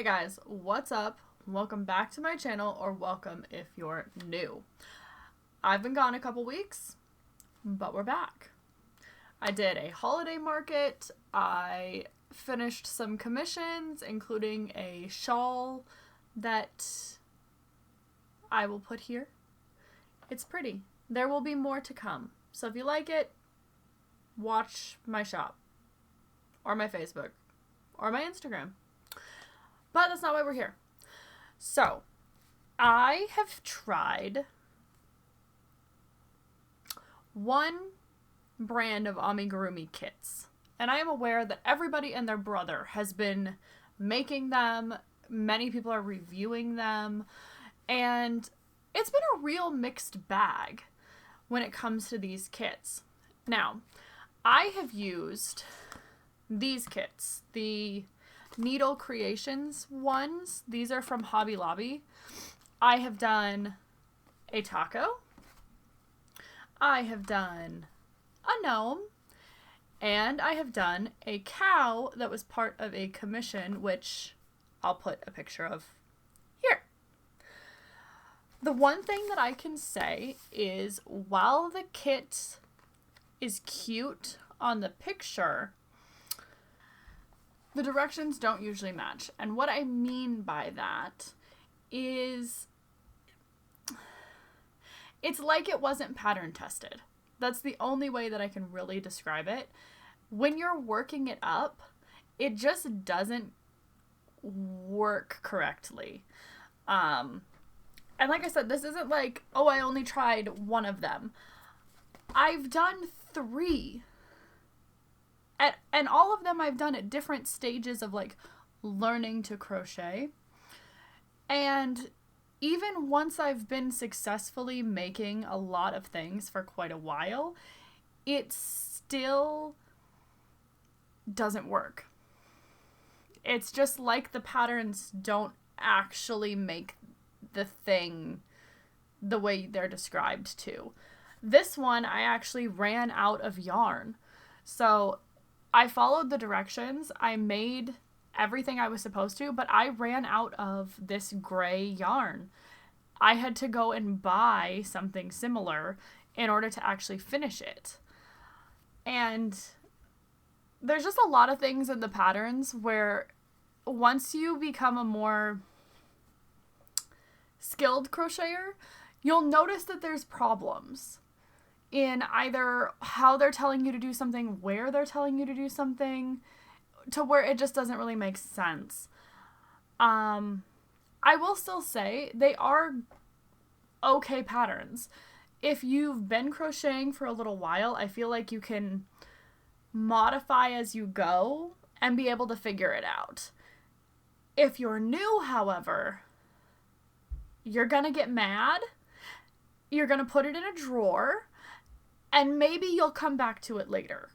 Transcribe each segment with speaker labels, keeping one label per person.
Speaker 1: Hey guys, what's up? Welcome back to my channel, or welcome if you're new. I've been gone a couple weeks, but we're back. I did a holiday market. I finished some commissions, including a shawl that I will put here. It's pretty. There will be more to come. So if you like it, watch my shop, or my Facebook, or my Instagram. But that's not why we're here. So, I have tried one brand of amigurumi kits. And I am aware that everybody and their brother has been making them. Many people are reviewing them. And it's been a real mixed bag when it comes to these kits. Now, I have used these kits, the Needle Creations ones. These are from Hobby Lobby. I have done a taco. I have done a gnome. And I have done a cow that was part of a commission, which I'll put a picture of here. The one thing that I can say is while the kit is cute on the picture, the directions don't usually match. And what I mean by that is it's like it wasn't pattern tested. That's the only way that I can really describe it. When you're working it up, it just doesn't work correctly. And like I said, this isn't like, oh, I only tried one of them. I've done 3. And all of them I've done at different stages of like learning to crochet. And even once I've been successfully making a lot of things for quite a while, it still doesn't work. It's just like the patterns don't actually make the thing the way they're described to. This one, I actually ran out of yarn. So I followed the directions. I made everything I was supposed to, but I ran out of this gray yarn. I had to go and buy something similar in order to actually finish it. And there's just a lot of things in the patterns where once you become a more skilled crocheter, you'll notice that there's problems in either how they're telling you to do something, where they're telling you to do something, to where it just doesn't really make sense. I will still say they are okay patterns. If you've been crocheting for a little while, I feel like you can modify as you go and be able to figure it out. If you're new, however, you're gonna get mad, you're gonna put it in a drawer, and maybe you'll come back to it later.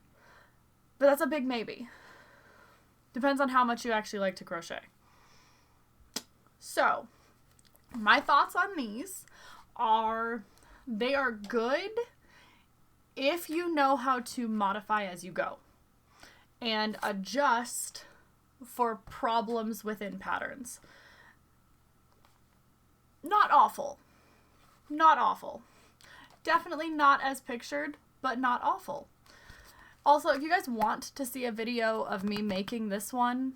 Speaker 1: But that's a big maybe. Depends on how much you actually like to crochet. So, my thoughts on these are they are good if you know how to modify as you go and adjust for problems within patterns. Not awful. Not awful. Definitely not as pictured, but not awful. Also, if you guys want to see a video of me making this one,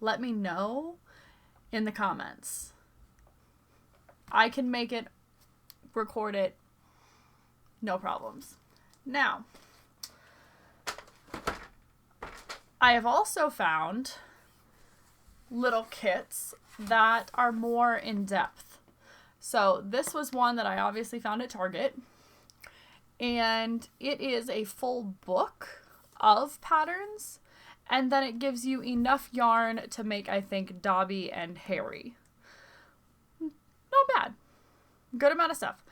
Speaker 1: let me know in the comments. I can make it, record it, no problems. Now, I have also found little kits that are more in depth. So this was one that I obviously found at Target, and it is a full book of patterns, and then it gives you enough yarn to make, I think, Dobby and Harry. Not bad. Good amount of stuff.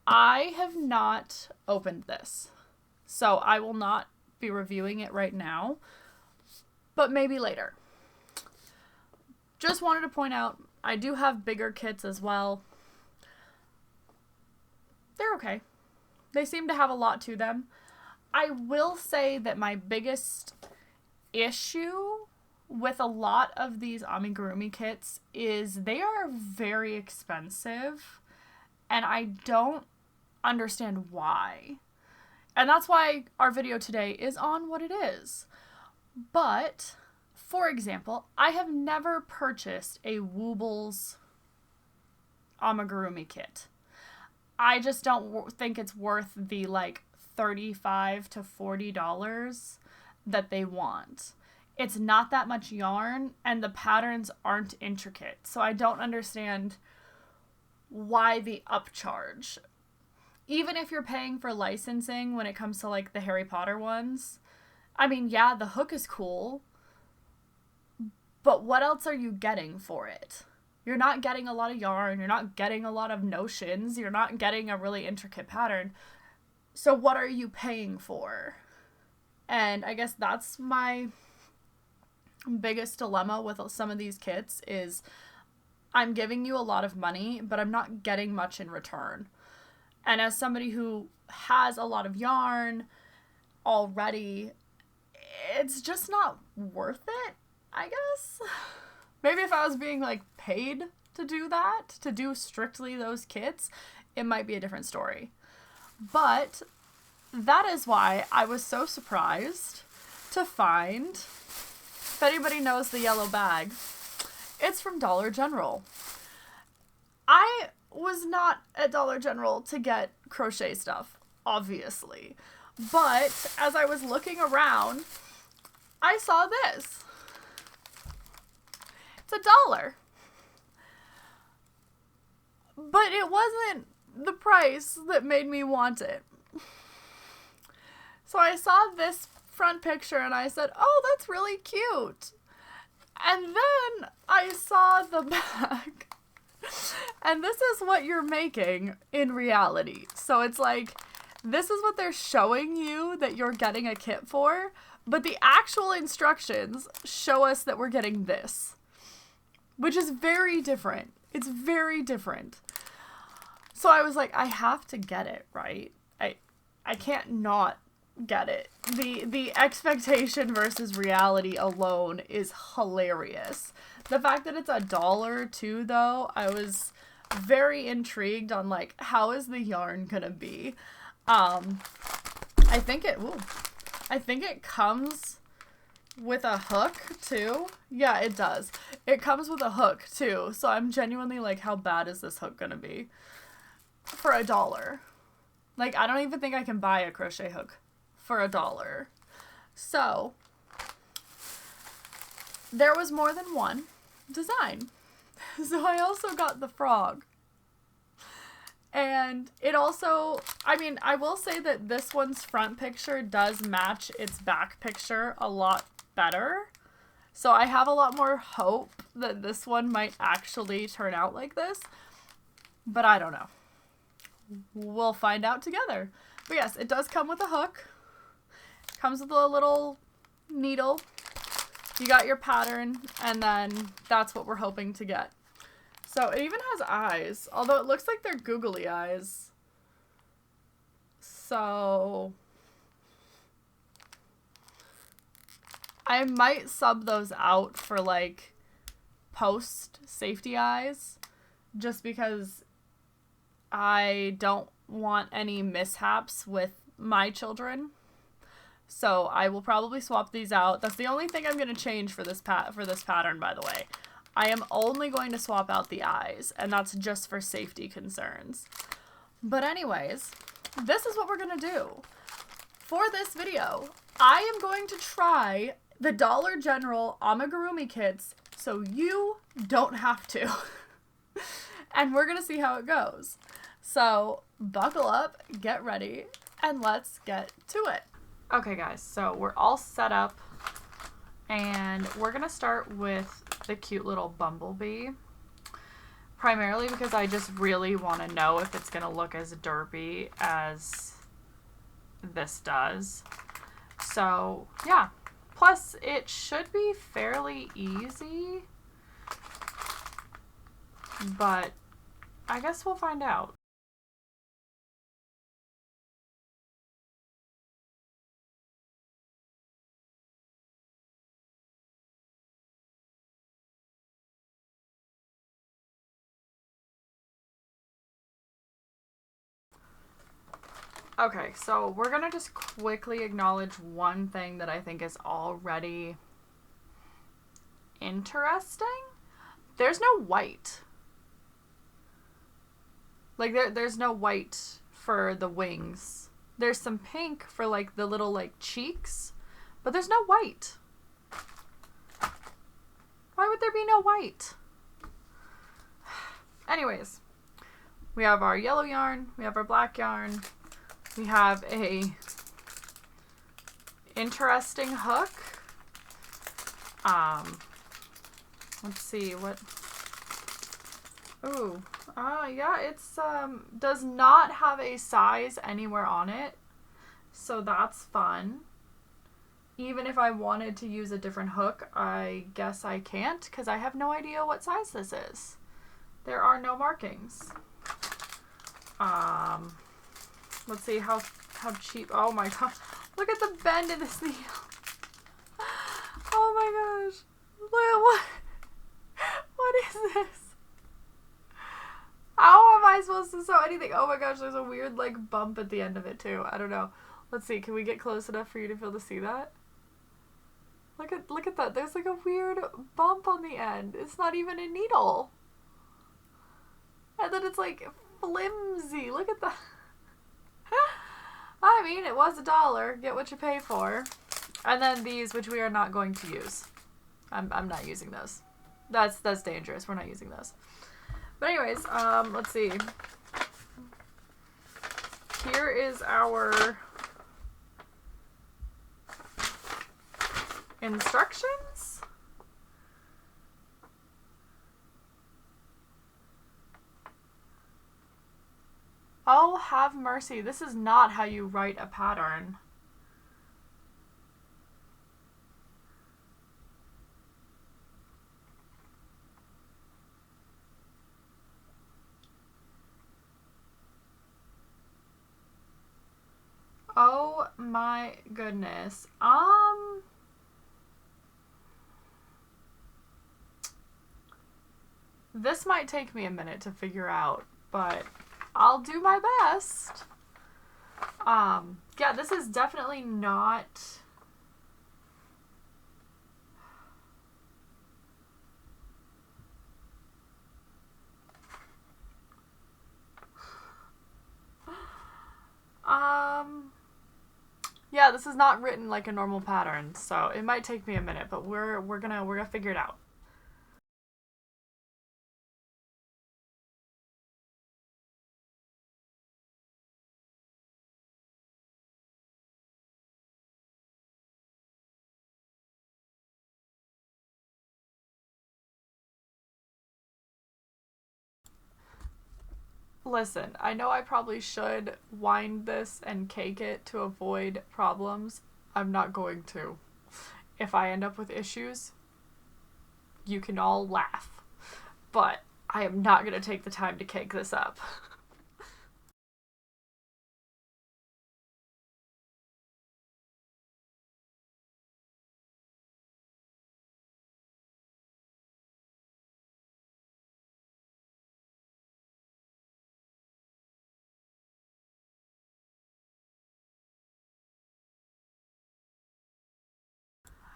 Speaker 1: I have not opened this, so I will not be reviewing it right now, but maybe later. Just wanted to point out, I do have bigger kits as well. They're okay. They seem to have a lot to them. I will say that my biggest issue with a lot of these amigurumi kits is they are very expensive, and I don't understand why. And that's why our video today is on what it is. But, for example, I have never purchased a Woobles amigurumi kit. I just don't think it's worth the like $35 to $40 that they want. It's not that much yarn, and the patterns aren't intricate. So I don't understand why the upcharge. Even if you're paying for licensing when it comes to like the Harry Potter ones, I mean, yeah, the hook is cool, but what else are you getting for it? You're not getting a lot of yarn, you're not getting a lot of notions, you're not getting a really intricate pattern. So what are you paying for? And I guess that's my biggest dilemma with some of these kits is I'm giving you a lot of money, but I'm not getting much in return. And as somebody who has a lot of yarn already, it's just not worth it, I guess. Maybe if I was being like paid to do that, to do strictly those kits, it might be a different story. But that is why I was so surprised to find, if anybody knows the yellow bag, it's from Dollar General. I was not at Dollar General to get crochet stuff, obviously. But as I was looking around, I saw this. It's $1. But it wasn't the price that made me want it. So I saw this front picture and I said, oh, that's really cute. And then I saw the back. And this is what you're making in reality. So it's like, this is what they're showing you that you're getting a kit for, but the actual instructions show us that we're getting this, which is very different. It's very different. So I was like, I have to get it, right? I can't not get it. The expectation versus reality alone is hilarious. The fact that it's $1 too, though, I was very intrigued on like, how is the yarn gonna be? I think it comes with a hook too. Yeah, it does. It comes with a hook too. So I'm genuinely like, how bad is this hook gonna be for $1? Like, I don't even think I can buy a crochet hook for $1. So there was more than one design. So I also got the frog. And it also, I mean, I will say that this one's front picture does match its back picture a lot better. So I have a lot more hope that this one might actually turn out like this. But I don't know. We'll find out together. But yes, it does come with a hook. Comes with a little needle. You got your pattern, and then that's what we're hoping to get. So it even has eyes, although it looks like they're googly eyes. So I might sub those out for like post safety eyes, just because I don't want any mishaps with my children. So I will probably swap these out. That's the only thing I'm going to change for this pattern, by the way. I am only going to swap out the eyes, and that's just for safety concerns. But anyways, this is what we're going to do. For this video, I am going to try the Dollar General amigurumi kits so you don't have to. And we're going to see how it goes. So buckle up, get ready, and let's get to it. Okay guys, so we're all set up, and we're going to start with the cute little bumblebee, primarily because I just really want to know if it's going to look as derpy as this does. So yeah, plus it should be fairly easy, but I guess we'll find out. Okay, so we're gonna just quickly acknowledge one thing that I think is already interesting. There's no white. Like there's no white for the wings. There's some pink for like the little like cheeks, but there's no white. Why would there be no white? Anyways, we have our yellow yarn, we have our black yarn, we have a interesting hook. Let's see what. Ooh, yeah, it's does not have a size anywhere on it, so that's fun. Even if I wanted to use a different hook, I guess I can't because I have no idea what size this is. There are no markings. Let's see how cheap. Oh my god, look at the bend in this needle. Oh my gosh, look at what is this? How am I supposed to sew anything? Oh my gosh, there's a weird like bump at the end of it too. I don't know. Let's see, can we get close enough for you to be able to see that? Look at that. There's like a weird bump on the end. It's not even a needle. And then it's like flimsy. Look at that. I mean, it was $1. Get what you pay for. And then these, which we are not going to use. I'm not using those. That's dangerous. We're not using those. But anyways, let's see. Here is our instructions. Oh, have mercy. This is not how you write a pattern. Oh my goodness. This might take me a minute to figure out, but I'll do my best. Yeah, this is definitely not... Yeah, this is not written like a normal pattern, so it might take me a minute, but we're gonna figure it out. Listen, I know I probably should wind this and cake it to avoid problems. I'm not going to. If I end up with issues, you can all laugh. But I am not going to take the time to cake this up.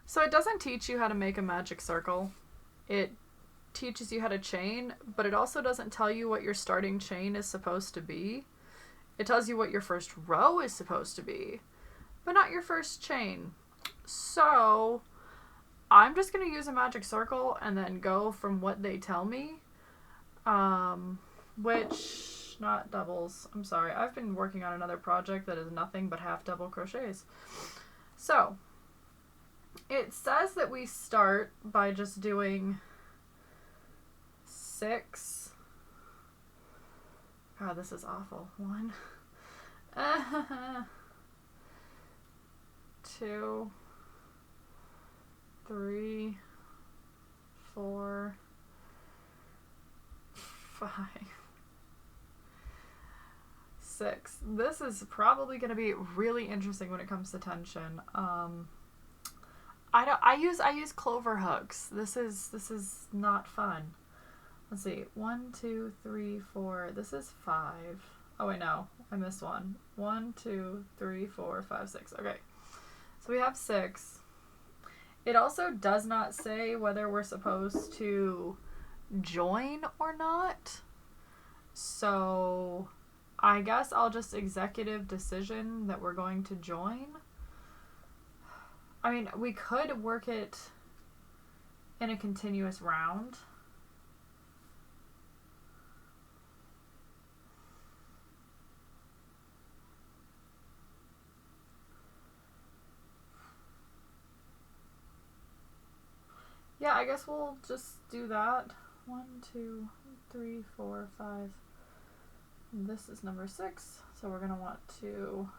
Speaker 1: So it doesn't teach you how to make a magic circle. It teaches you how to chain, but it also doesn't tell you what your starting chain is supposed to be. It tells you what your first row is supposed to be, but not your first chain. So I'm just going to use a magic circle and then go from what they tell me. Which, not doubles. I'm sorry. I've been working on another project that is nothing but half double crochets. So it says that we start by just doing 6. God, this is awful. 1, 2, 3, 4, 5, 6. This is probably going to be really interesting when it comes to tension. I use clover hooks. This is not fun. Let's see. 1, 2, 3, 4. This is 5. Oh wait, no, I missed one. 1, 2, 3, 4, 5, 6. Okay, so we have 6. It also does not say whether we're supposed to join or not. So I guess I'll just executive decision that we're going to join. I mean, we could work it in a continuous round. Yeah, I guess we'll just do that. 1, 2, 3, 4, 5. This is number 6, so we're going to want to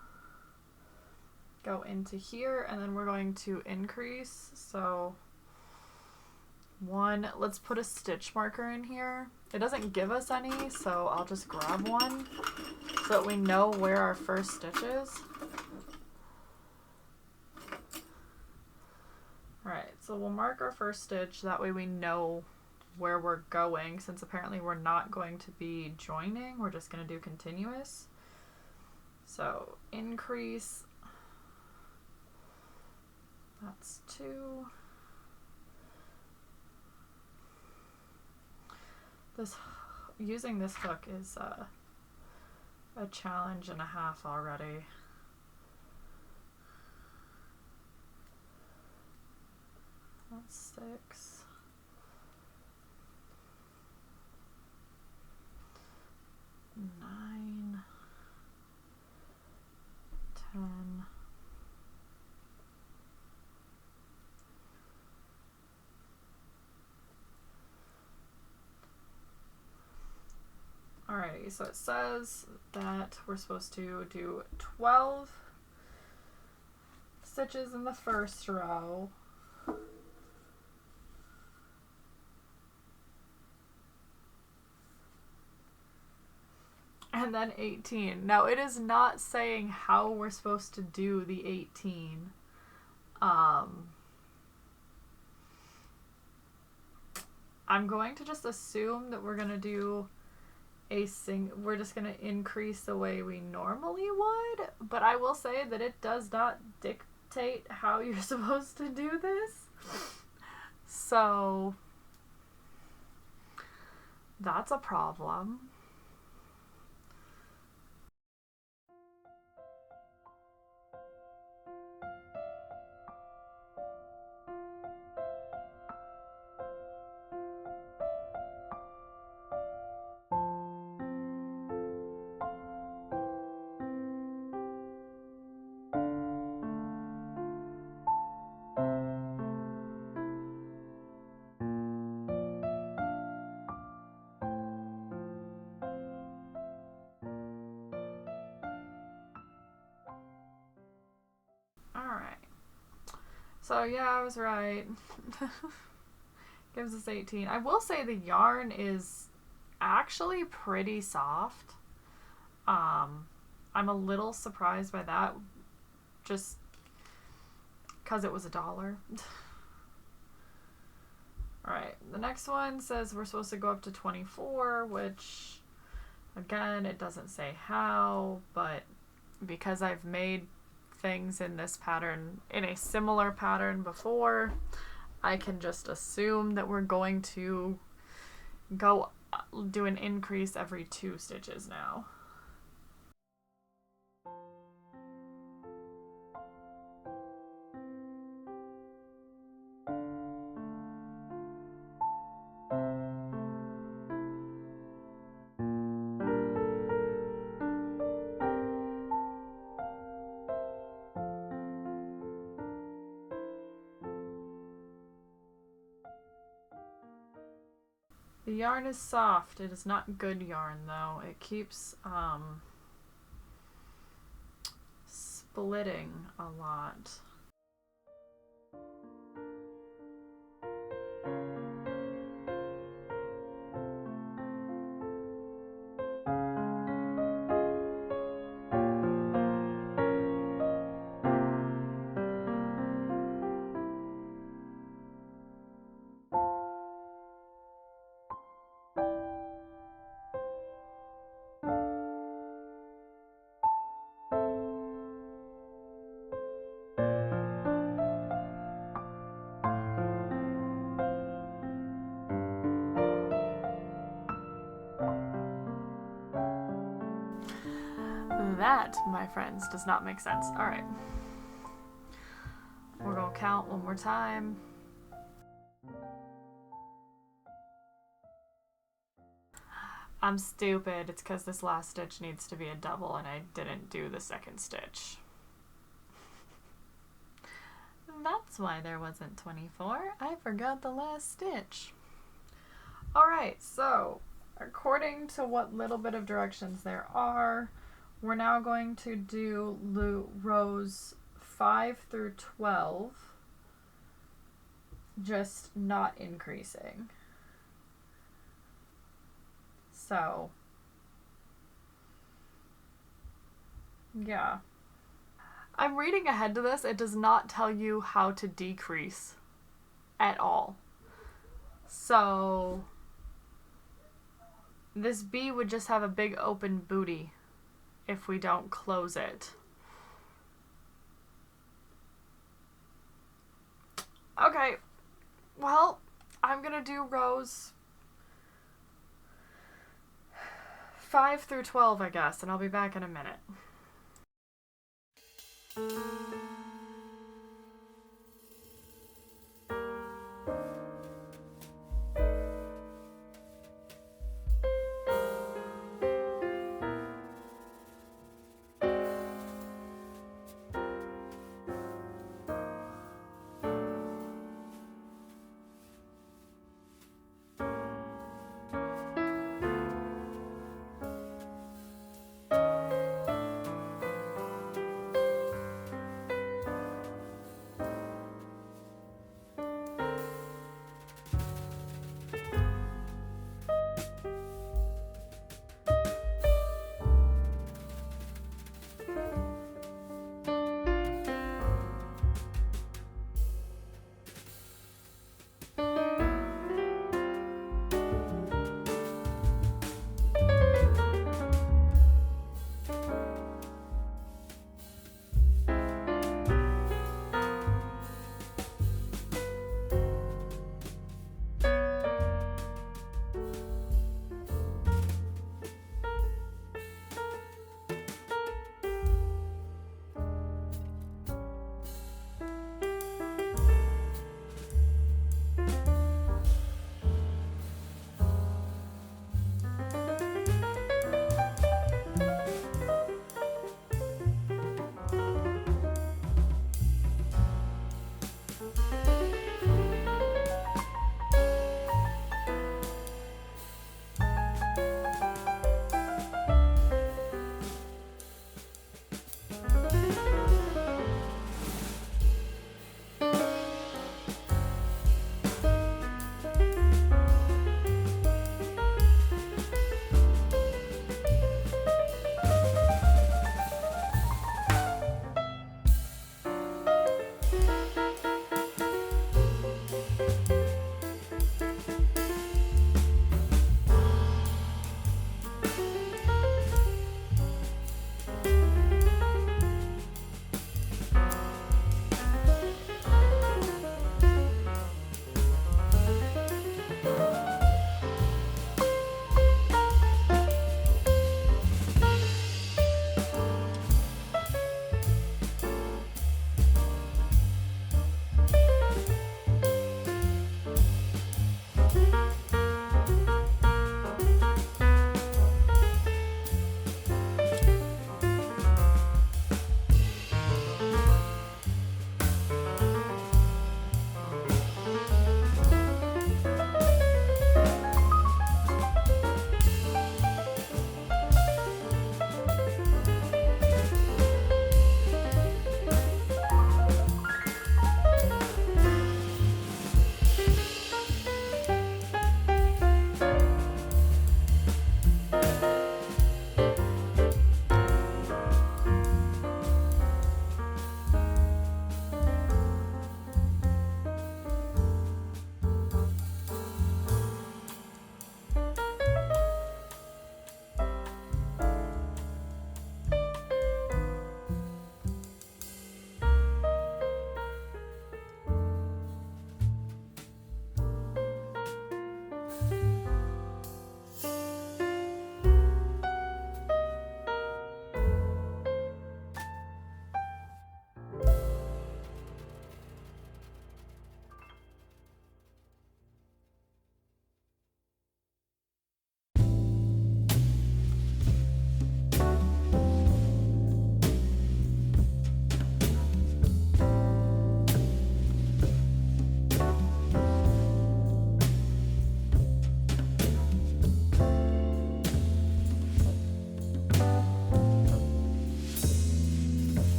Speaker 1: go into here, and then we're going to increase. So 1, let's put a stitch marker in here. It doesn't give us any, so I'll just grab one so that we know where our first stitch is. Alright, so we'll mark our first stitch, that way we know where we're going, since apparently we're not going to be joining, we're just going to do continuous. So increase, that's 2. Using this hook is a challenge and a half already. That's 6. Nine, 10. Alrighty, so it says that we're supposed to do 12 stitches in the first row. And then 18. Now it is not saying how we're supposed to do the 18. I'm going to just assume that we're going to do we're just going to increase the way we normally would, but I will say that it does not dictate how you're supposed to do this. So that's a problem. So yeah, I was right. Gives us 18. I will say the yarn is actually pretty soft. I'm a little surprised by that, just because it was $1. Alright, the next one says we're supposed to go up to 24, which, again, it doesn't say how, but because I've made things in this pattern, in a similar pattern before, I can just assume that we're going to go do an increase every 2 stitches now. The yarn is soft. It is not good yarn though. It keeps splitting a lot. That, my friends, does not make sense. All right. We're gonna count one more time. I'm stupid. It's because this last stitch needs to be a double and I didn't do the second stitch. That's why there wasn't 24. I forgot the last stitch. Alright, so according to what little bit of directions there are, we're now going to do rows 5 through 12, just not increasing. So, yeah. I'm reading ahead to this. It does not tell you how to decrease at all. So, this bee would just have a big open booty if we don't close it. Okay, well, I'm gonna do rows 5 through 12, I guess, and I'll be back in a minute.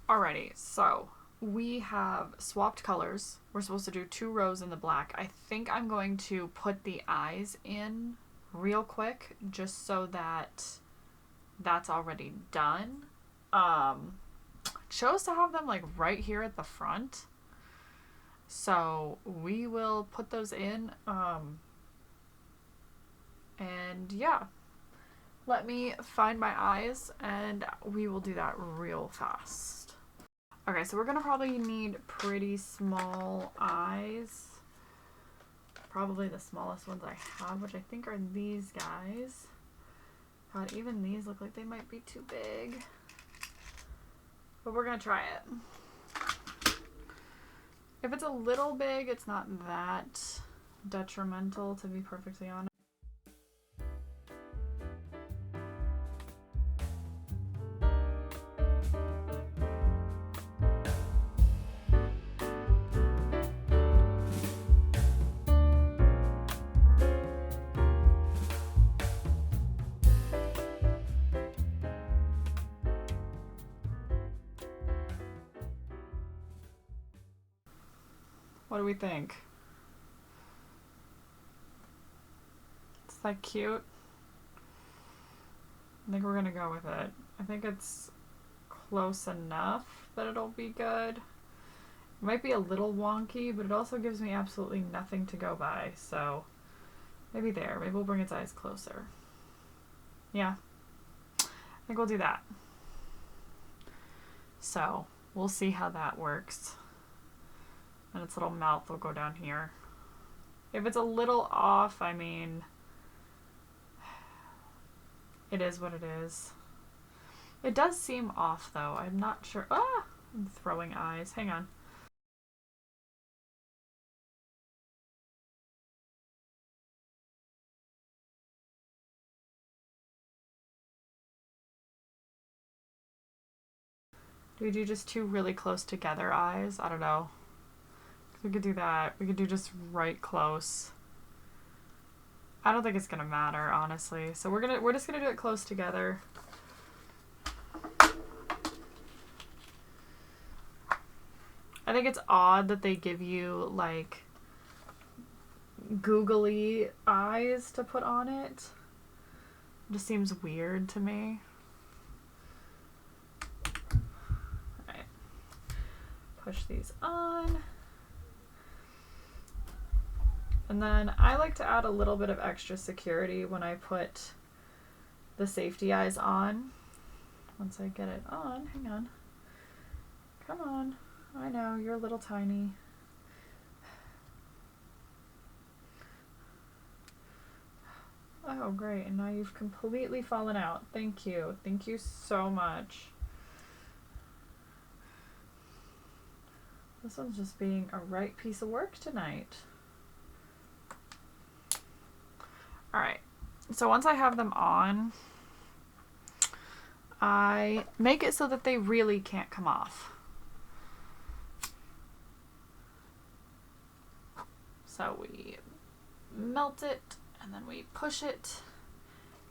Speaker 1: Alrighty, so we have swapped colors. We're supposed to do 2 rows in the black. I think I'm going to put the eyes in real quick just so that that's already done. Chose to have them like right here at the front. So we will put those in. And yeah, let me find my eyes and we will do that real fast. Okay, so we're gonna probably need pretty small eyes. Probably the smallest ones I have, which I think are these guys. God, even these look like they might be too big. But we're gonna try it. If it's a little big, it's not that detrimental, to be perfectly honest. What do we think? Is that cute? I think we're gonna go with it. I think it's close enough that it'll be good. It might be a little wonky, but it also gives me absolutely nothing to go by, so maybe there. Maybe we'll bring its eyes closer. Yeah, I think we'll do that. So we'll see how that works. And its little mouth will go down here. If it's a little off, I mean, it is what it is. It does seem off though. I'm not sure. Ah! I'm throwing eyes. Hang on. Do we do just 2 really close together eyes? I don't know. We could do that. We could do just right close. I don't think it's gonna matter, honestly. So we're just gonna do it close together. I think it's odd that they give you like googly eyes to put on it. It just seems weird to me. Alright. Push these on. And then I like to add a little bit of extra security when I put the safety eyes on. Once I get it on, hang on. Come on. I know, you're a little tiny. Oh, great. And now you've completely fallen out. Thank you. Thank you so much. This one's just being a right piece of work tonight. Alright, so once I have them on, I make it so that they really can't come off. So we melt it and then we push it,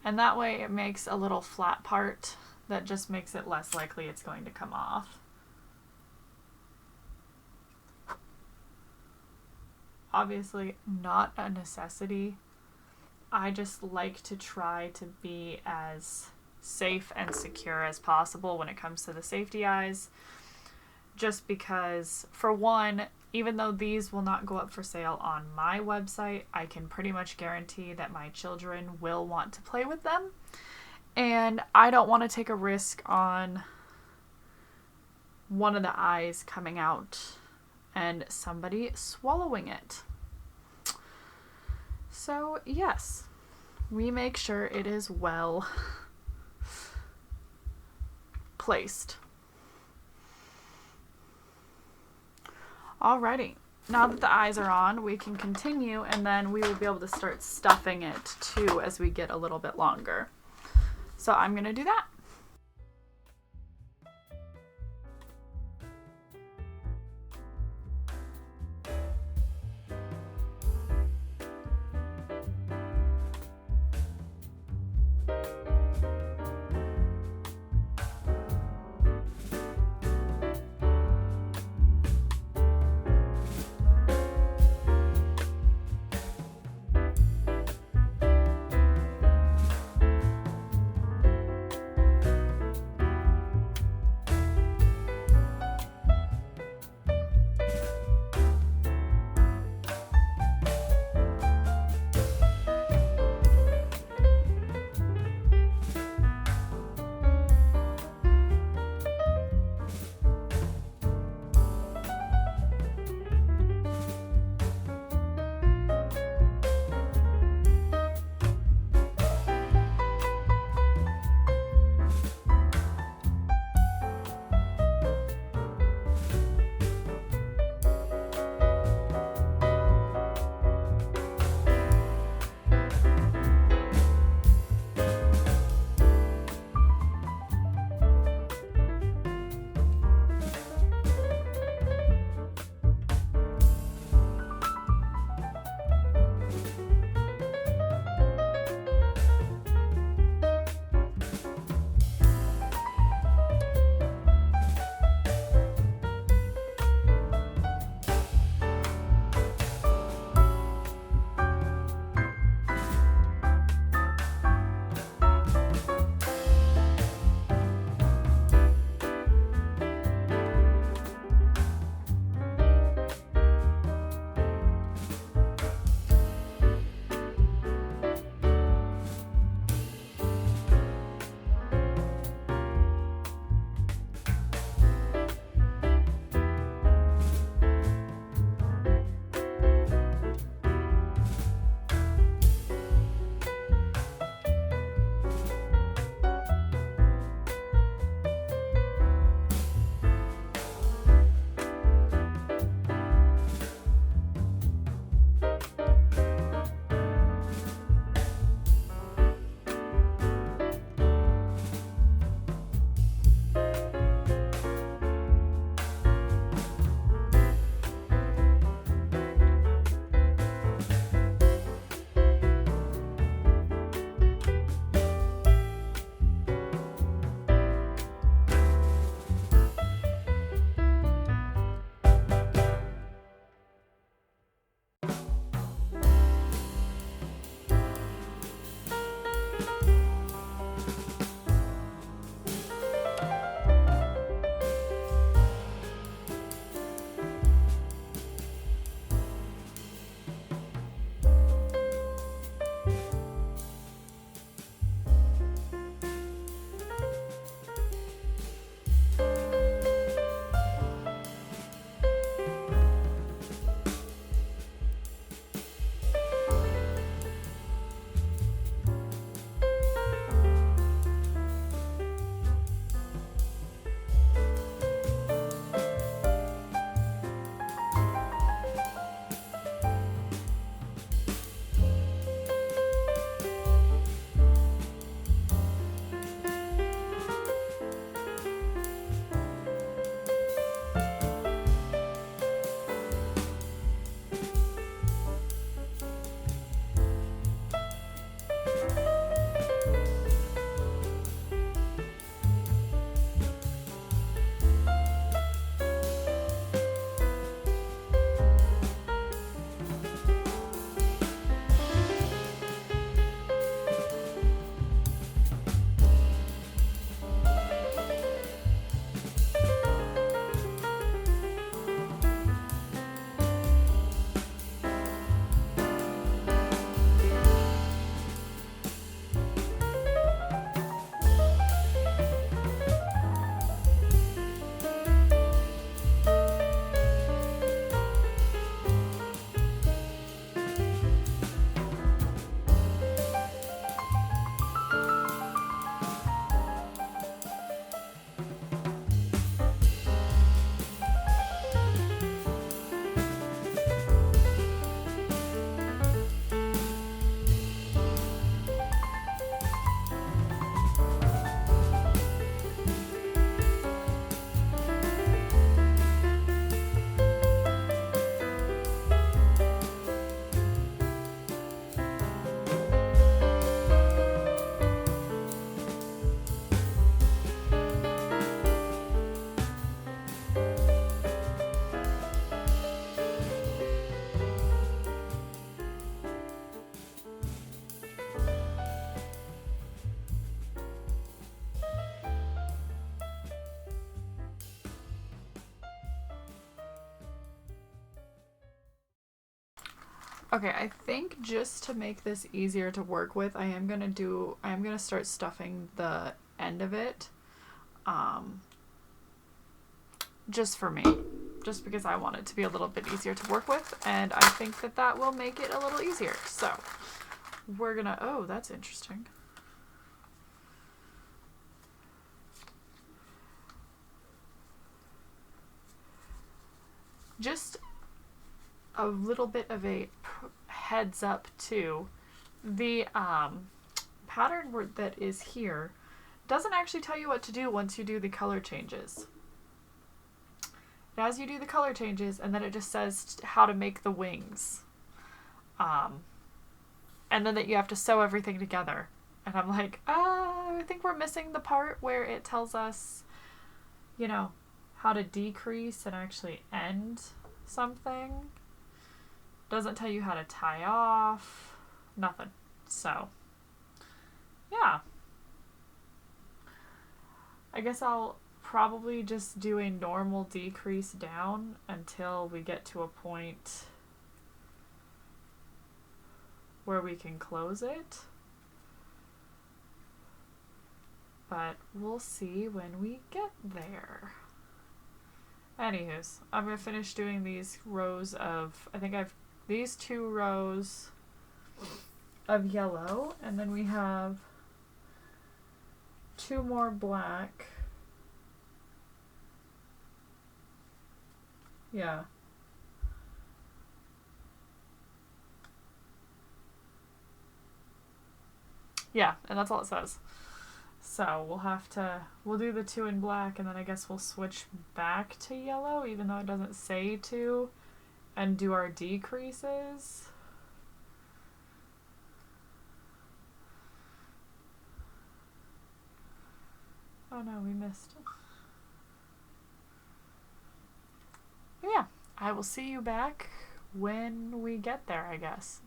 Speaker 1: and that way it makes a little flat part that just makes it less likely it's going to come off. Obviously not a necessity. I just like to try to be as safe and secure as possible when it comes to the safety eyes. Just because, for one, even though these will not go up for sale on my website, I can pretty much guarantee that my children will want to play with them. And I don't want to take a risk on one of the eyes coming out and somebody swallowing it. So yes, we make sure it is well placed. Alrighty, now that the eyes are on, we can continue, and then we will be able to start stuffing it too as we get a little bit longer. So I'm going to do that. Okay, I think just to make this easier to work with, I'm gonna start stuffing the end of it, just for me, just because I want it to be a little bit easier to work with, and I think that that will make it a little easier. So we're gonna, oh, that's interesting. Just a little bit of a heads up too, the pattern that is here doesn't actually tell you what to do once you do the color changes. As you do the color changes, and then it just says how to make the wings, and then that you have to sew everything together, and I'm like, I think we're missing the part where it tells us, you know, how to decrease and actually end something. Doesn't tell you how to tie off, nothing. So, yeah. I guess I'll probably just do a normal decrease down until we get to a point where we can close it. But we'll see when we get there. Anywho's, I'm going to finish doing these rows of, I think I've these 2 rows of yellow, and then we have 2 more black. Yeah. Yeah, and that's all it says. So we'll do the 2 in black, and then I guess we'll switch back to yellow, even though it doesn't say to, and do our decreases. Oh no, we missed. Yeah, I will see you back when we get there, I guess.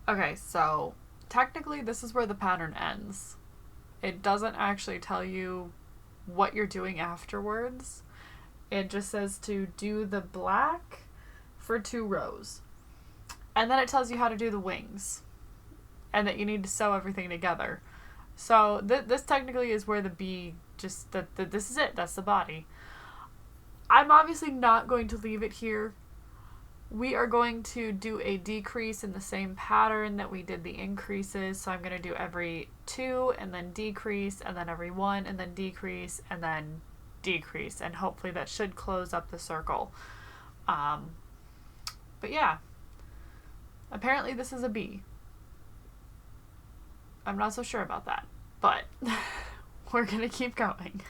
Speaker 1: Okay, so technically this is where the pattern ends. It doesn't actually tell you what you're doing afterwards. It just says to do the black for 2 rows. And then it tells you how to do the wings. And that you need to sew everything together. So this technically is where the bee just, this is it. That's the body. I'm obviously not going to leave it here. We are going to do a decrease in the same pattern that we did the increases. So I'm going to do every 2 and then decrease, and then every 1 and then decrease, and then decrease. And hopefully that should close up the circle. But yeah, apparently this is a bee. I'm not so sure about that, but we're going to keep going.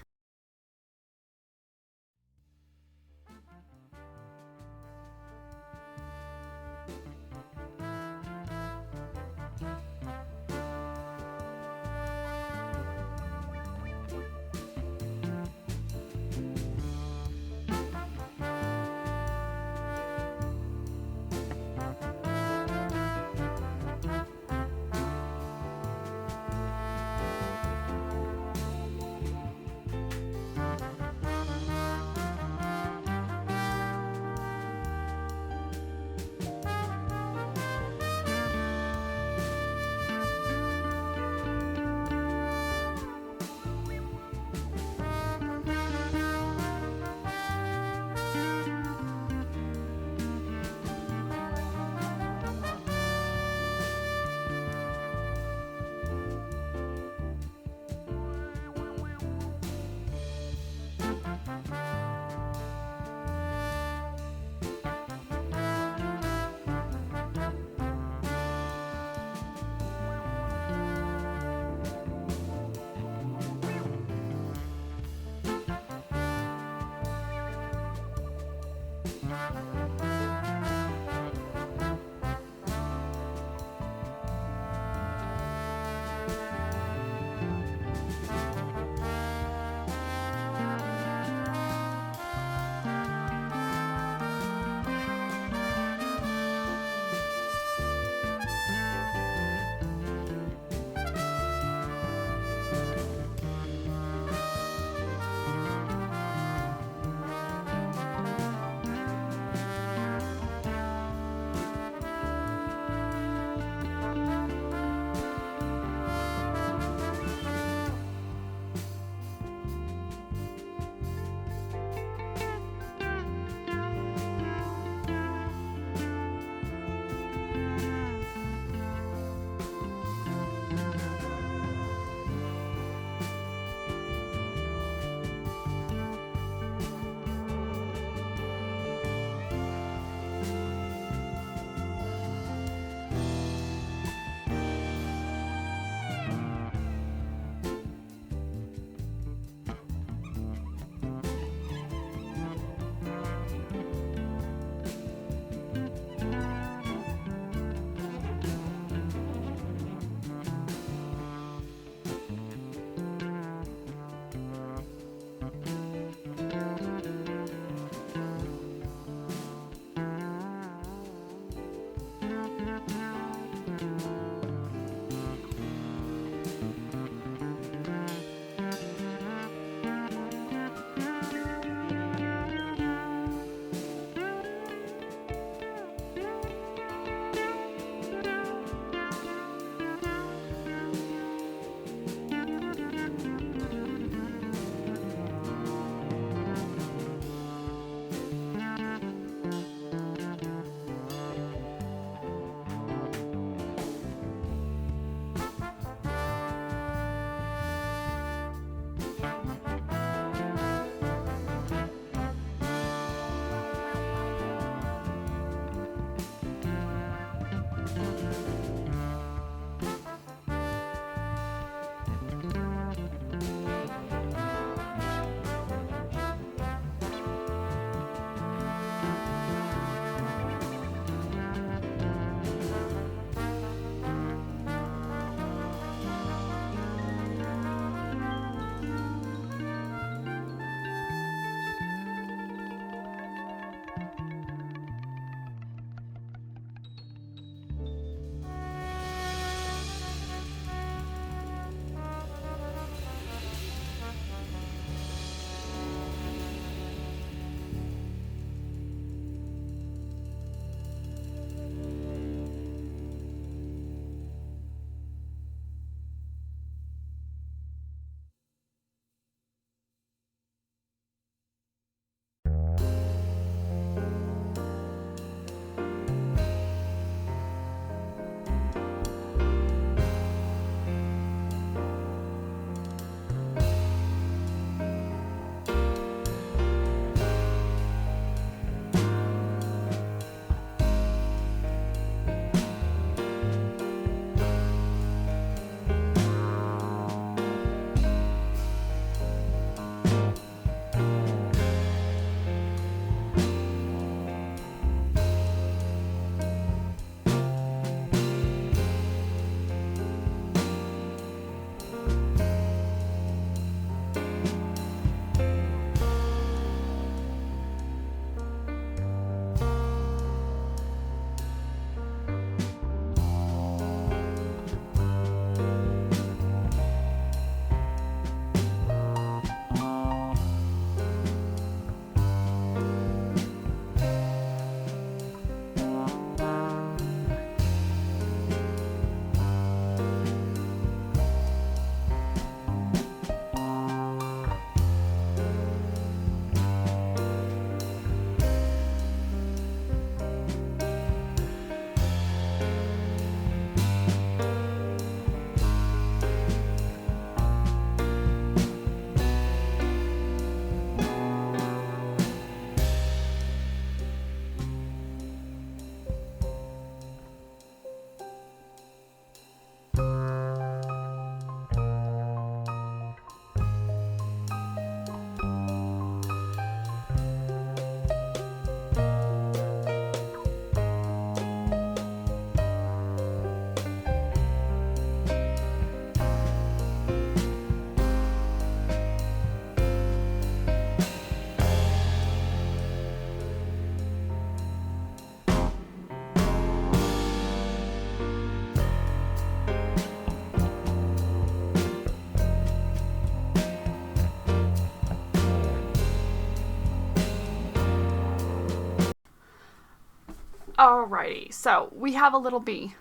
Speaker 1: Alrighty, so we have a little bee.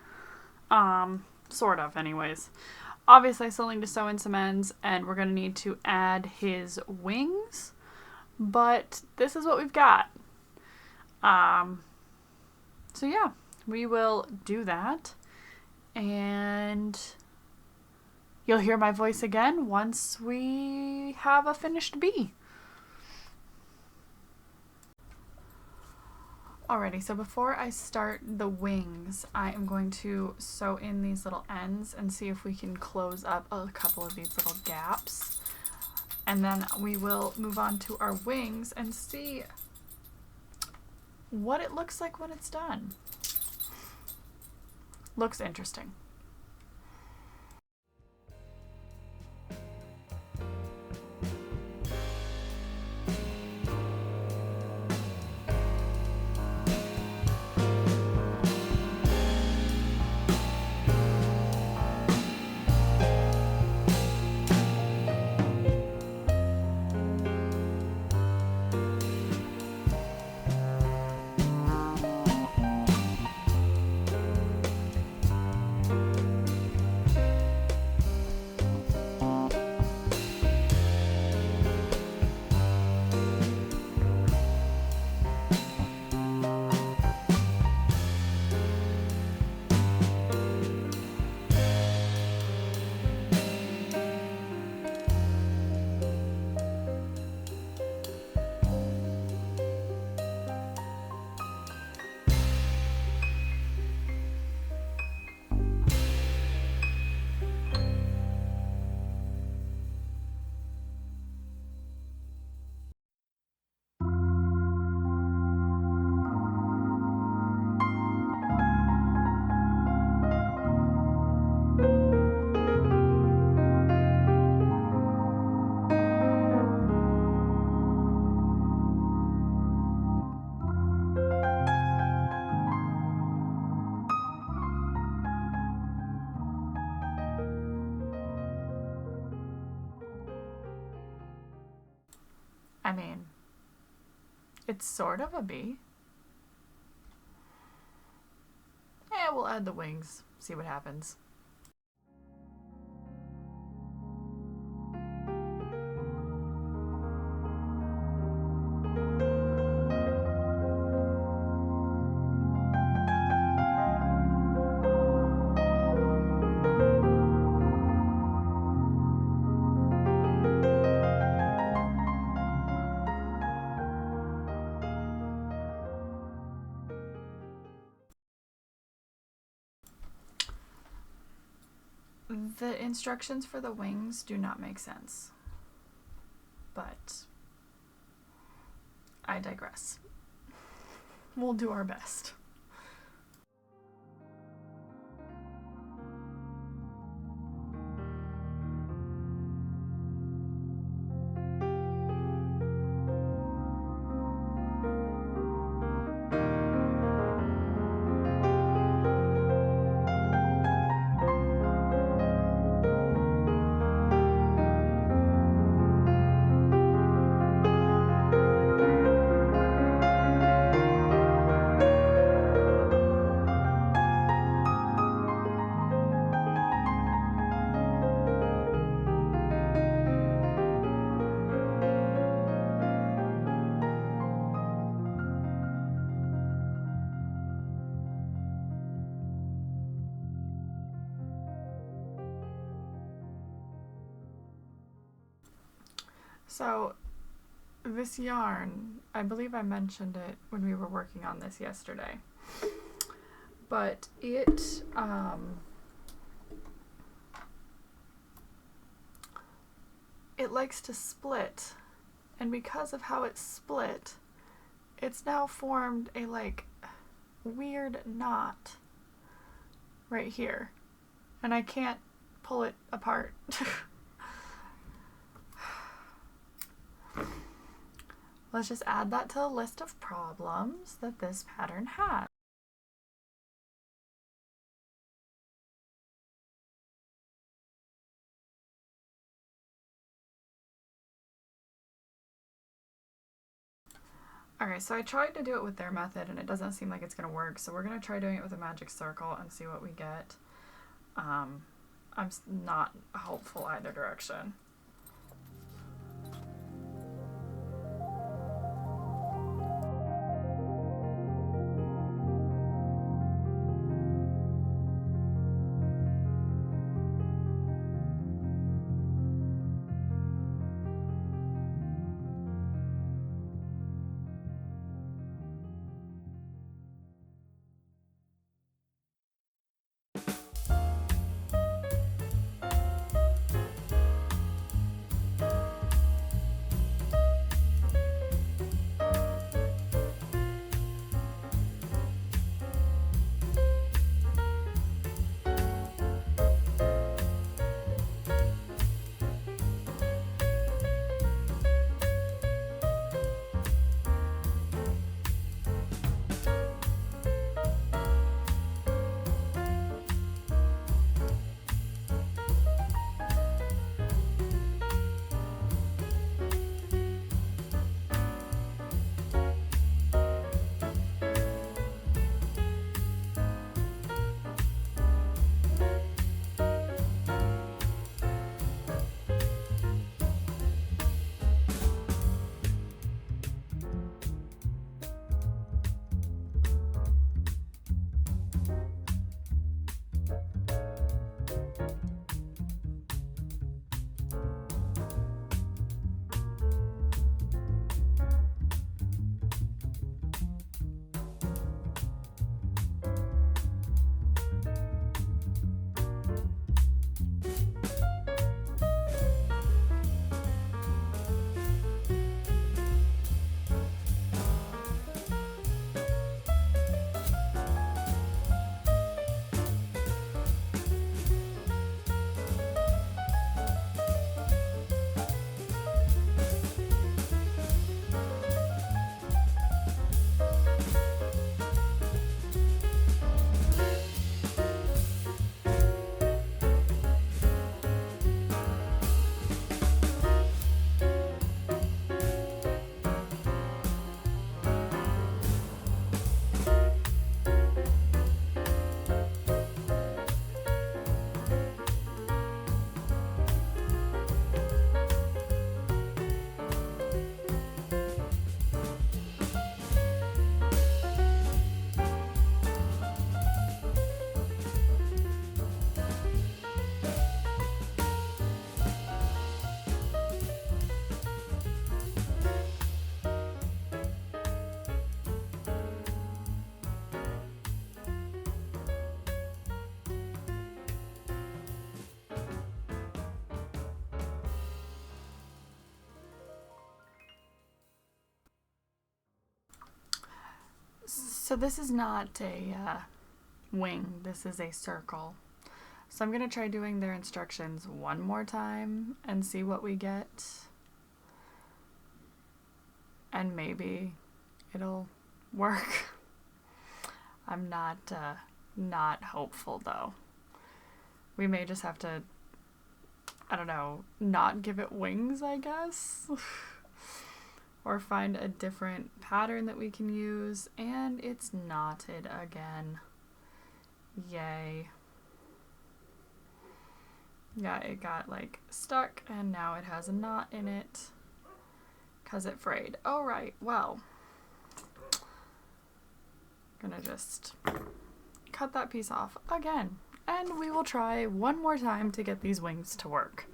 Speaker 1: Sort of, anyways. Obviously, I still need to sew in some ends, and we're going to need to add his wings, but this is what we've got. So yeah, we will do that, and you'll hear my voice again once we have a finished bee. Alrighty, so before I start the wings, I am going to sew in these little ends and see if we can close up a couple of these little gaps. And then we will move on to our wings and see what it looks like when it's done. Looks interesting. I mean, it's sort of a bee. Yeah, we'll add the wings, see what happens. The instructions for the wings do not make sense, but I digress. We'll do our best. So this yarn, I believe I mentioned it when we were working on this yesterday, but it likes to split, and because of how it's split, it's now formed a like weird knot right here, and I can't pull it apart. Let's just add that to the list of problems that this pattern has. Okay, so I tried to do it with their method and it doesn't seem like it's going to work, so we're going to try doing it with a magic circle and see what we get. I'm not hopeful either direction. So this is not a wing, this is a circle. So I'm going to try doing their instructions one more time and see what we get. And maybe it'll work. I'm not hopeful though. We may just have to, I don't know, not give it wings, I guess. Or find a different pattern that we can use, and it's knotted again. Yay. Yeah, it got like stuck and now it has a knot in it because it frayed. All right, well, gonna just cut that piece off again, and we will try one more time to get these wings to work.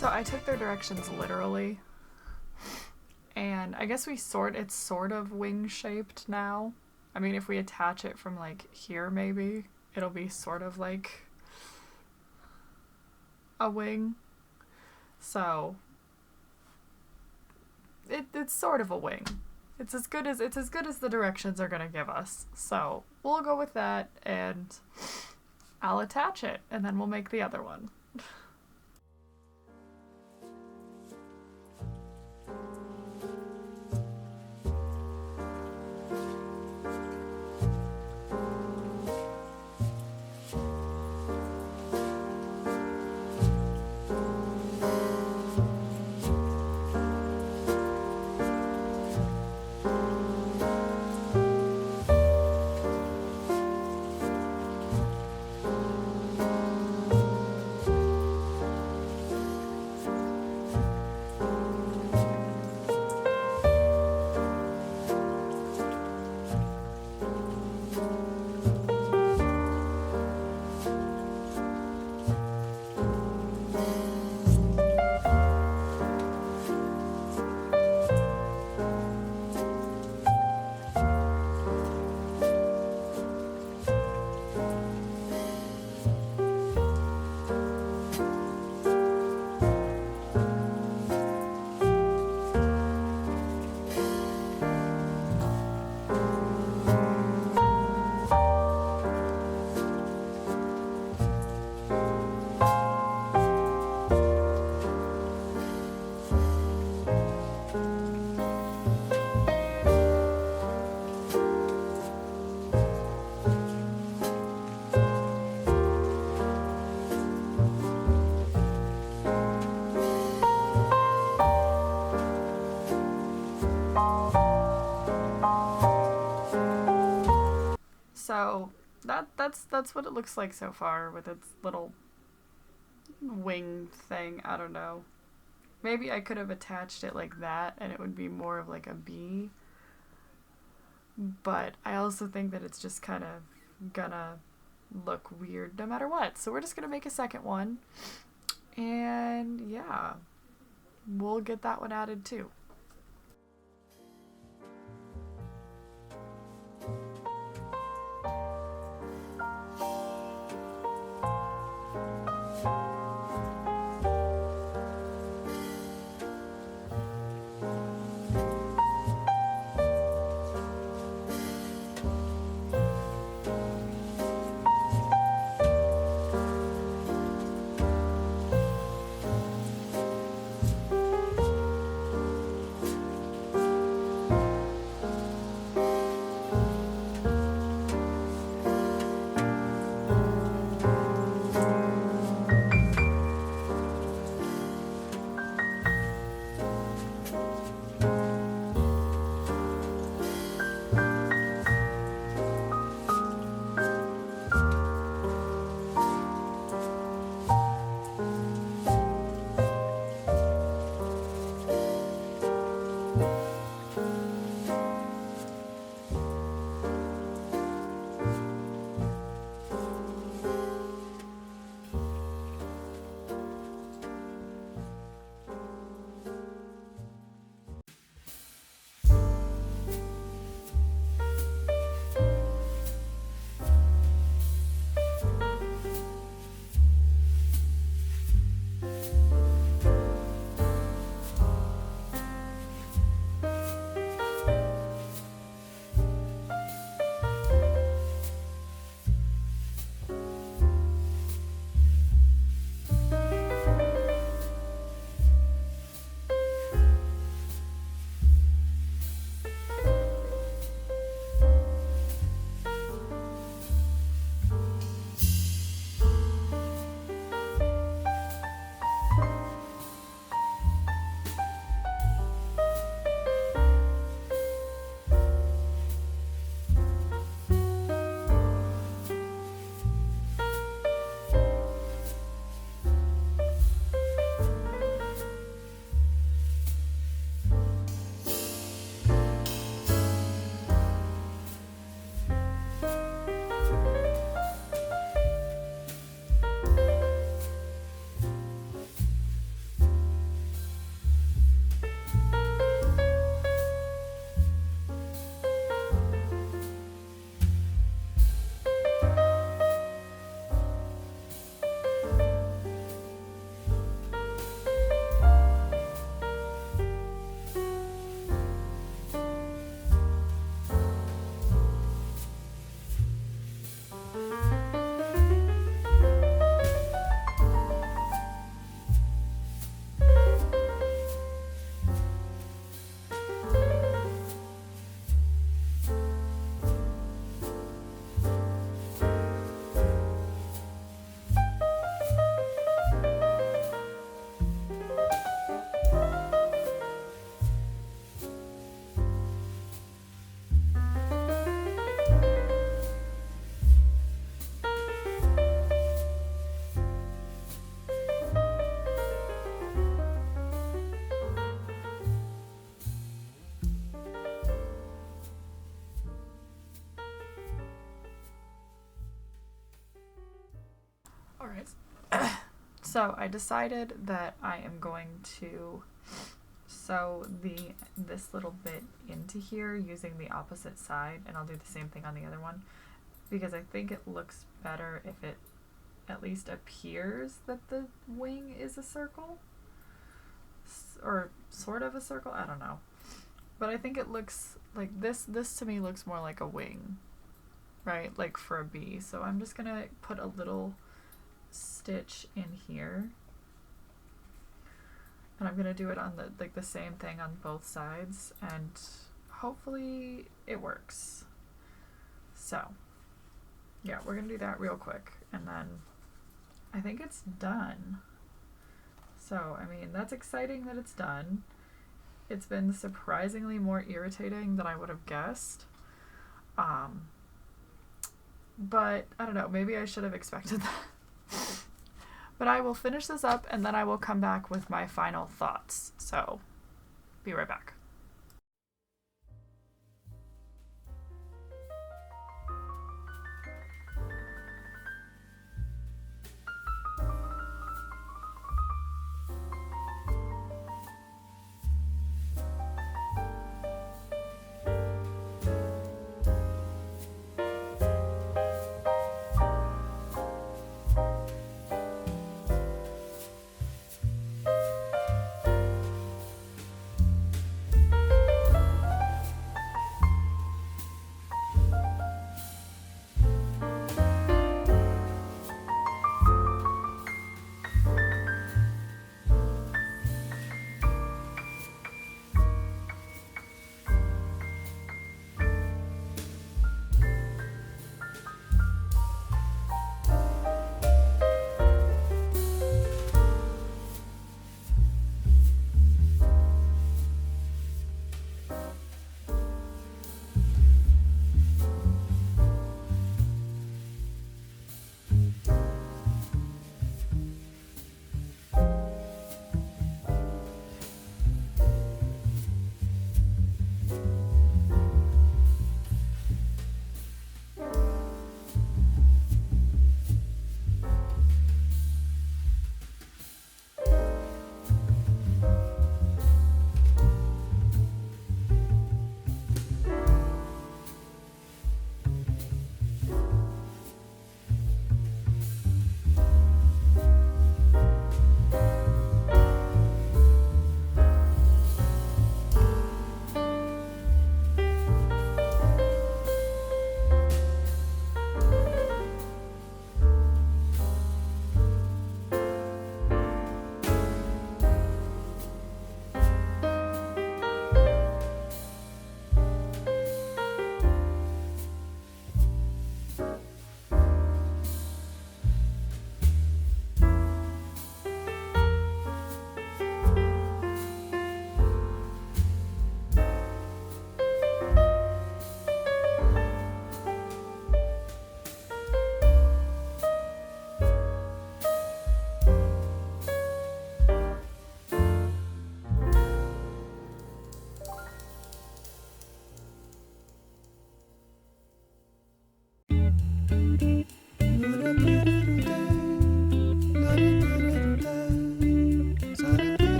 Speaker 1: So I took their directions literally, and I guess it's sort of wing shaped now. I mean, if we attach it from like here, maybe it'll be sort of like a wing. So it's sort of a wing. It's as good as the directions are gonna give us. So we'll go with that, and I'll attach it, and then we'll make the other one. So that's what it looks like so far with its little wing thing. I don't know. Maybe I could have attached it like that and it would be more of like a bee. But I also think that it's just kind of gonna look weird no matter what. So we're just gonna make a second one. And yeah, we'll get that one added too. So I decided that I am going to sew this little bit into here using the opposite side, and I'll do the same thing on the other one because I think it looks better if it at least appears that the wing is a circle, or sort of a circle, I don't know. But I think it looks like this to me looks more like a wing, right? Like for a bee. So I'm just gonna put a little stitch in here, and I'm gonna do it on the same thing on both sides, and hopefully it works. So yeah, we're gonna do that real quick, and then I think it's done. So I mean, that's exciting that it's done. It's been surprisingly more irritating than I would have guessed. But I don't know, maybe I should have expected that. But I will finish this up and then I will come back with my final thoughts. So, be right back.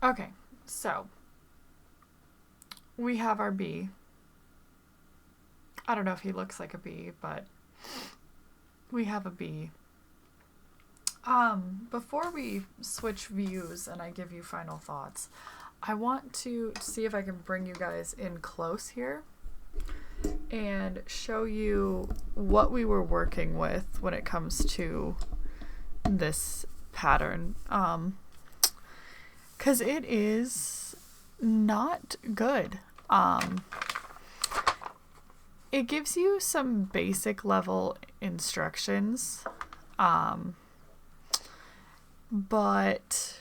Speaker 1: Okay, so we have our bee. I don't know if he looks like a bee, but we have a bee. Before we switch views and I give you final thoughts, I want to see if I can bring you guys in close here and show you what we were working with when it comes to this pattern. 'Cause it is not good. It gives you some basic level instructions. But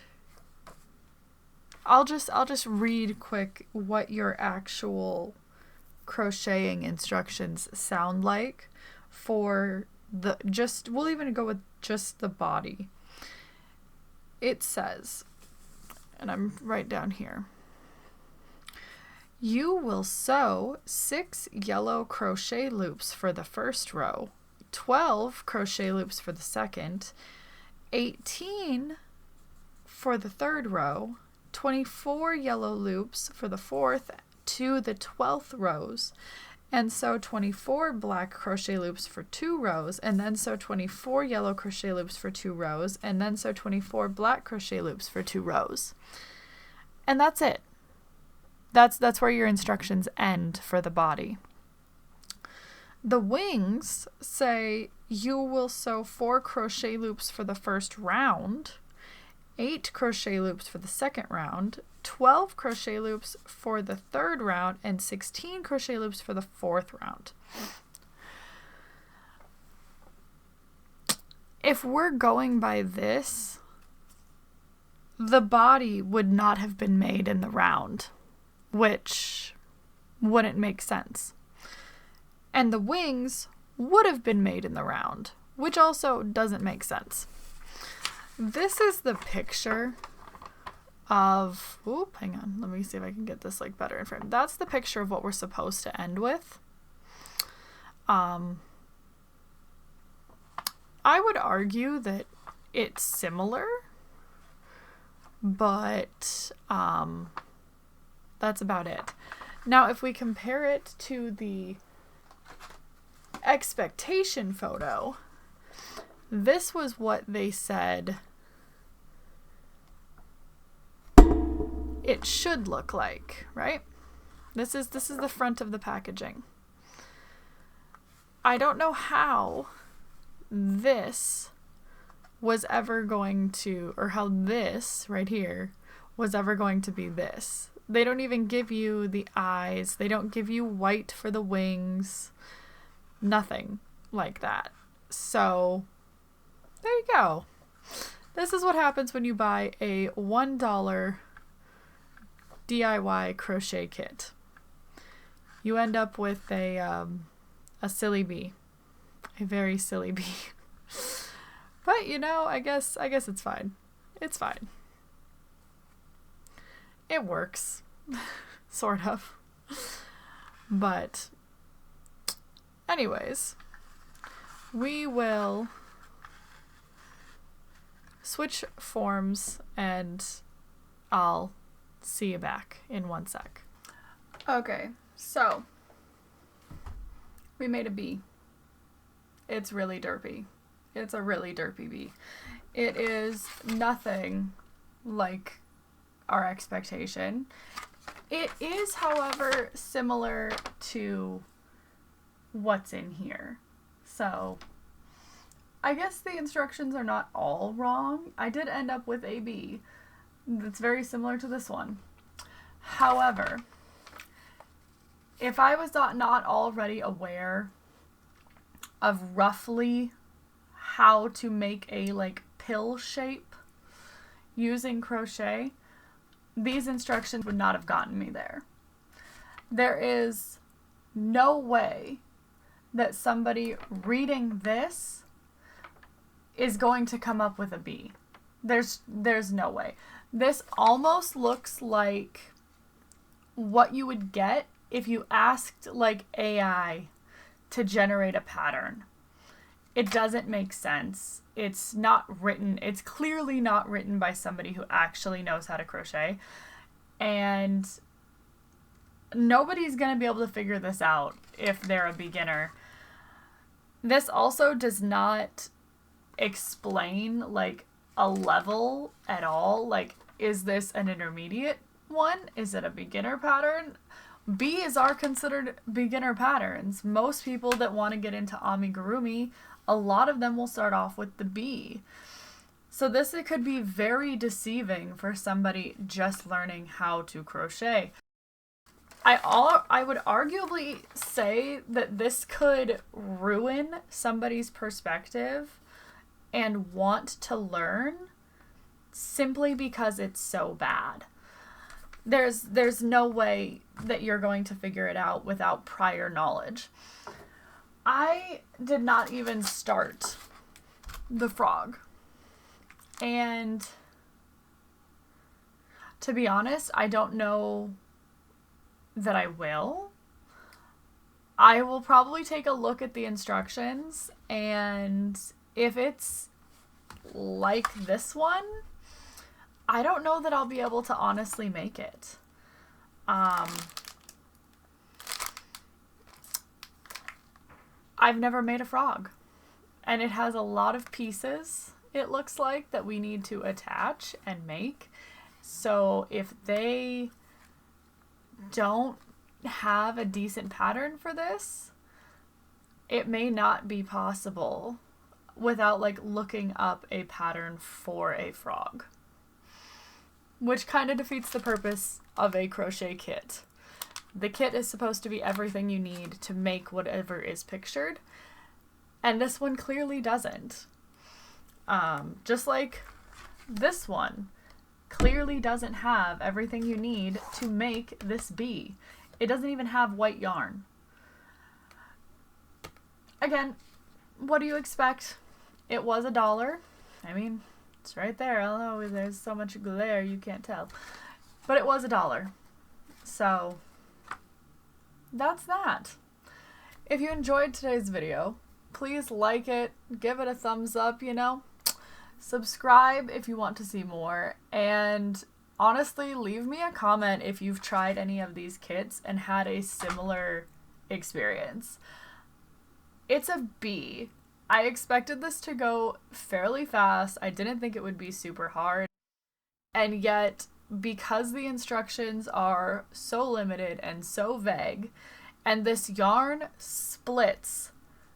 Speaker 1: I'll just read quick what your actual crocheting instructions sound like for we'll even go with just the body. It says, and I'm right down here, you will sew 6 yellow crochet loops for the first row, 12 crochet loops for the second, 18 for the third row, 24 yellow loops for the fourth to the 12th rows, and sew 24 black crochet loops for 2 rows, and then sew 24 yellow crochet loops for 2 rows, and then sew 24 black crochet loops for 2 rows. And that's it. That's where your instructions end for the body. The wings say you will sew 4 crochet loops for the first round, 8 crochet loops for the second round, 12 crochet loops for the third round, and 16 crochet loops for the fourth round. If we're going by this, the body would not have been made in the round, which wouldn't make sense. And the wings would have been made in the round, which also doesn't make sense. This is the picture of, hang on, let me see if I can get this like better in frame. That's the picture of what we're supposed to end with. I would argue that it's similar, but that's about it. Now, if we compare it to the expectation photo, this was what they said it should look like, right? This is the front of the packaging. I don't know how this was ever going to, or how this right here was ever going to be this. They don't even give you the eyes. They don't give you white for the wings. Nothing like that. So there you go. This is what happens when you buy a $1 DIY crochet kit. You end up with a silly bee. A very silly bee. But you know, I guess it's fine. It's fine. It works. Sort of. But anyways, we will switch forms and I'll see you back in 1 sec. Okay, so we made a bee. It's really derpy. It's a really derpy bee. It is nothing like our expectation. It is, however, similar to what's in here. So I guess the instructions are not all wrong. I did end up with a bee that's very similar to this one. However, if I was not already aware of roughly how to make a like pill shape using crochet, these instructions would not have gotten me there. There is no way that somebody reading this is going to come up with a bee. There's no way. This almost looks like what you would get if you asked like AI to generate a pattern. It doesn't make sense. It's not written. It's clearly not written by somebody who actually knows how to crochet. And nobody's going to be able to figure this out if they're a beginner. This also does not explain like a level at all. Like, is this an intermediate one? Is it a beginner pattern? B's are considered beginner patterns. Most people that want to get into amigurumi, a lot of them will start off with the B. So this, it could be very deceiving for somebody just learning how to crochet. I would arguably say that this could ruin somebody's perspective and want to learn simply because it's so bad. There's no way that you're going to figure it out without prior knowledge. I did not even start the frog. And to be honest, I don't know that I will. I will probably take a look at the instructions, and if it's like this one, I don't know that I'll be able to honestly make it. I've never made a frog, and it has a lot of pieces, it looks like, that we need to attach and make. So if they don't have a decent pattern for this, it may not be possible without like looking up a pattern for a frog, which kind of defeats the purpose of a crochet kit. The kit is supposed to be everything you need to make whatever is pictured, and this one clearly doesn't. Just like this one clearly doesn't have everything you need to make this bee. It doesn't even have white yarn. Again, what do you expect? It was $1. I mean, it's right there. I don't know, there's so much glare you can't tell. But it was $1. So that's that. If you enjoyed today's video, please like it, give it a thumbs up, you know. Subscribe if you want to see more, and honestly, leave me a comment if you've tried any of these kits and had a similar experience. It's a B. I expected this to go fairly fast. I didn't think it would be super hard. And yet, because the instructions are so limited and so vague, and this yarn splits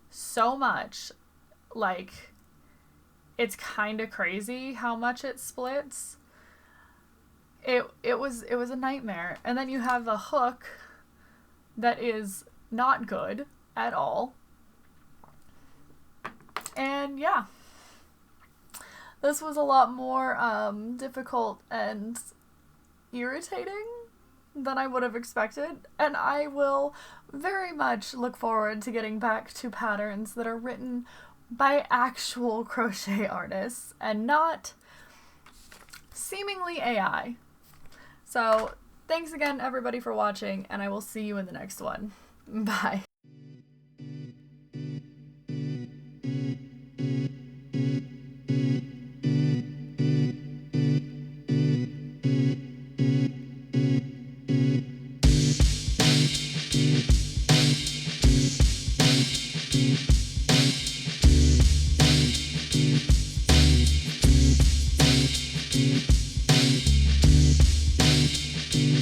Speaker 1: so much, like, it's kind of crazy how much it splits. It was a nightmare. And then you have a hook that is not good at all. And yeah, this was a lot more difficult and irritating than I would have expected. And I will very much look forward to getting back to patterns that are written by actual crochet artists and not seemingly AI. So thanks again everybody for watching, and I will see you in the next one. Bye.